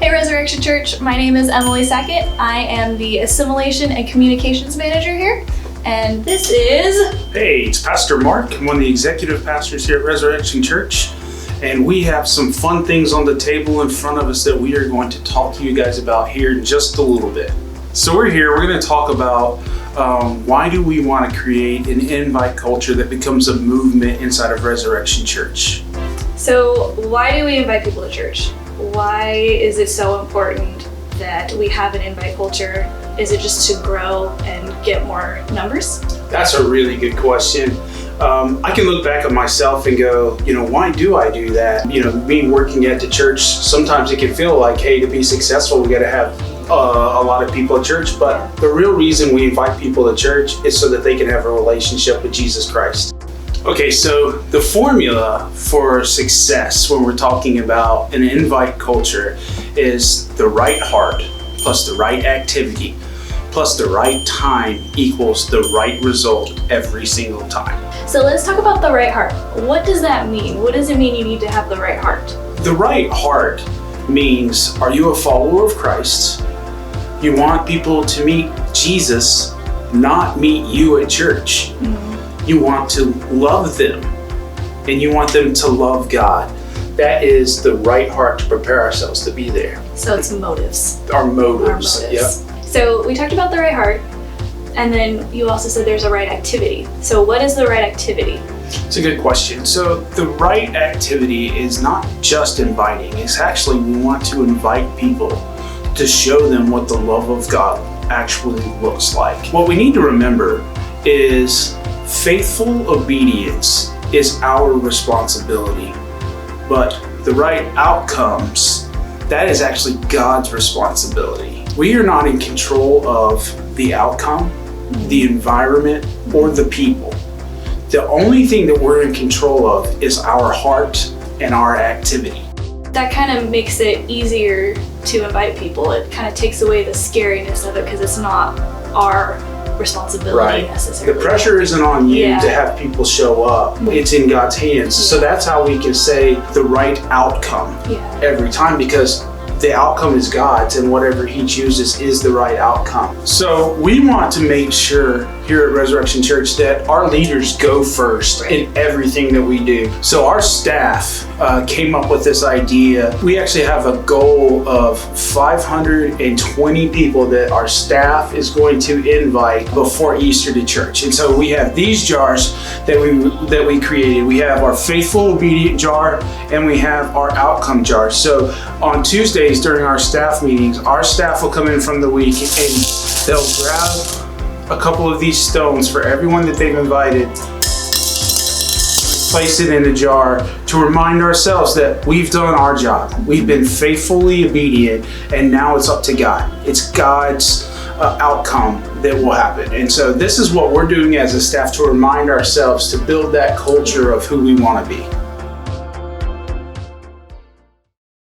Hey Resurrection Church, my name is Emily Sackett. I am the Assimilation and Communications Manager here, and this is... Hey, it's Pastor Mark. I'm one of the executive pastors here at Resurrection Church, and we have some fun things on the table in front of us that we are going to talk to you guys about here in just a little bit. So we're going to talk about why do we want to create an invite culture that becomes a movement inside of Resurrection Church. So why do we invite people to church? Why is it so important that we have an invite culture? Is it just to grow and get more numbers? That's a really good question. I can look back at myself and go, why do I do that? Me working at the church, sometimes it can feel like, hey, to be successful, we got to have a lot of people at church. But the real reason we invite people to church is so that they can have a relationship with Jesus Christ. Okay, so the formula for success when we're talking about an invite culture is the right heart plus the right activity plus the right time equals the right result every single time. So let's talk about the right heart. What does that mean? What does it mean you need to have the right heart? The right heart means, are you a follower of Christ? You want people to meet Jesus, not meet you at church. Mm-hmm. You want to love them, and you want them to love God. That is the right heart to prepare ourselves to be there. So it's motives. Our motives. Yep. So we talked about the right heart, and then you also said there's a right activity. So what is the right activity? It's a good question. So the right activity is not just inviting. It's actually we want to invite people to show them what the love of God actually looks like. What we need to remember is faithful obedience is our responsibility, but the right outcomes, that is actually God's responsibility. We are not in control of the outcome, the environment, or the people. The only thing that we're in control of is our heart and our activity. That kind of makes it easier to invite people. It kind of takes away the scariness of it because it's not our responsibility necessarily. The pressure isn't on you to have people show up. It's in God's hands. So that's how we can say the right outcome every time, because the outcome is God's, and whatever He chooses is the right outcome. So we want to make sure here at Resurrection Church that our leaders go first in everything that we do. So our staff came up with this idea. We actually have a goal of 520 people that our staff is going to invite before Easter to church. And so we have these jars that we created. We have our faithful obedient jar, and we have our outcome jar. So on Tuesdays during our staff meetings, our staff will come in from the week and they'll grab a couple of these stones for everyone that they've invited, place it in a jar to remind ourselves that we've done our job. We've been faithfully obedient, and now it's up to God. It's God's outcome that will happen. And so this is what we're doing as a staff to remind ourselves to build that culture of who we want to be.